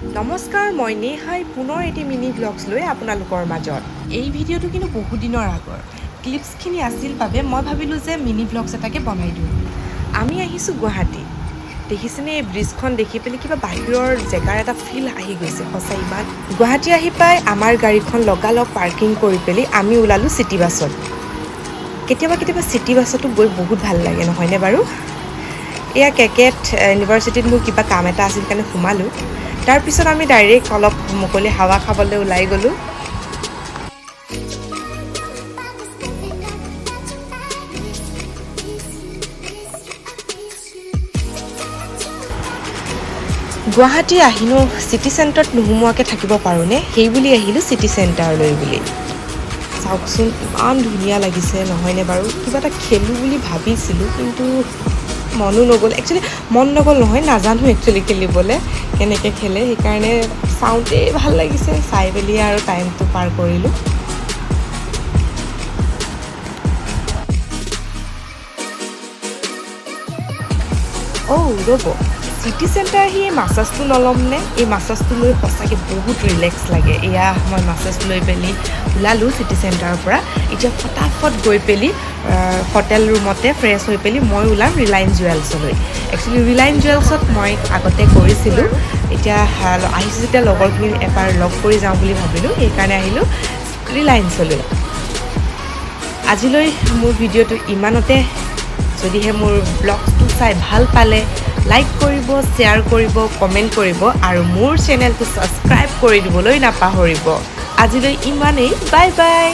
নমস্কাৰ, মই নেহাই পুনৰ এটি মিনি ব্লগছ লৈ আপোনালোকৰ মাজত। এই ভিডিঅ'টো কিন্তু বহুত দিনৰ আগৰ ক্লিপছখিনি আছিল বাবে মই ভাবিলোঁ যে মিনি ব্লগছ এটাকে বনাই দিওঁ। আমি আহিছোঁ গুৱাহাটী। দেখিছেনে এই ব্ৰিজখন দেখি পেলাই কিবা বাহিৰৰ জেগাৰ এটা ফিল আহি গৈছে সঁচাই ইমান। গুৱাহাটী আহি পাই আমাৰ গাড়ীখন লগালগ পাৰ্কিং কৰি পেলি আমি ওলালোঁ চিটি বাছত। কেতিয়াবা চিটি বাছতো গৈ বহুত ভাল লাগে নহয়নে বাৰু? এয়া কেকেট ইউনিভাৰ্চিটিত মোৰ কিবা কাম এটা আছিল কাৰণে সোমালোঁ। তাৰপিছত আমি ডাইৰেক্ট অলপ মুকলি হাৱা খাবলৈ ওলাই গ'লোঁ। গুৱাহাটী আহিনো চিটি চেণ্টাৰত নোসোমোৱাকৈ থাকিব পাৰোঁনে? সেই বুলি আহিলোঁ চিটি চেণ্টাৰলৈ বুলি। চাওকচোন ইমান ধুনীয়া লাগিছে নহয়নে বাৰু? কিবা এটা খেলোঁ বুলি ভাবিছিলোঁ কিন্তু মনো নগ'ল। একচুৱেলি মন নগ'ল নহয়, নাজানো একচুৱেলি খেলিবলৈ কেনেকৈ খেলে। সেইকাৰণে চাওঁতেই ভাল লাগিছে, চাই মেলি আৰু টাইমটো পাৰ কৰিলোঁ। ৰ'ব, চিটি চেণ্টাৰ আহি এই মাছাজটো নল'মনে? এই মাছাজটো লৈ সঁচাকৈ বহুত ৰিলেক্স লাগে। এয়া মই মাছাজ লৈ পেলি ওলালোঁ চিটি চেণ্টাৰৰ পৰা। এতিয়া ফটাফট গৈ পেলি হোটেল ৰুমতে ফ্ৰেছ হৈ পেলি মই ওলাম ৰিলায়েন্স জুৱেলছলৈ। একচুৱেলি ৰিলায়েন্স জুৱেলছত মই আগতে কৰিছিলোঁ। এতিয়া আহিছোঁ যেতিয়া লগৰখিনি এবাৰ লগ কৰি যাওঁ বুলি ভাবিলোঁ, সেইকাৰণে আহিলোঁ ৰিলায়েন্সলৈ। আজিলৈ মোৰ ভিডিঅ'টো ইমানতে। যদিহে মোৰ ব্লগটো চাই ভাল পালে লাইক কৰিব, শ্বেয়াৰ কৰিব, কমেণ্ট কৰিব আৰু মোৰ চেনেলটো ছাবস্ক্ৰাইব কৰি দিবলৈ নাপাহৰিব। আজিলৈ ইমানেই, বাই বাই।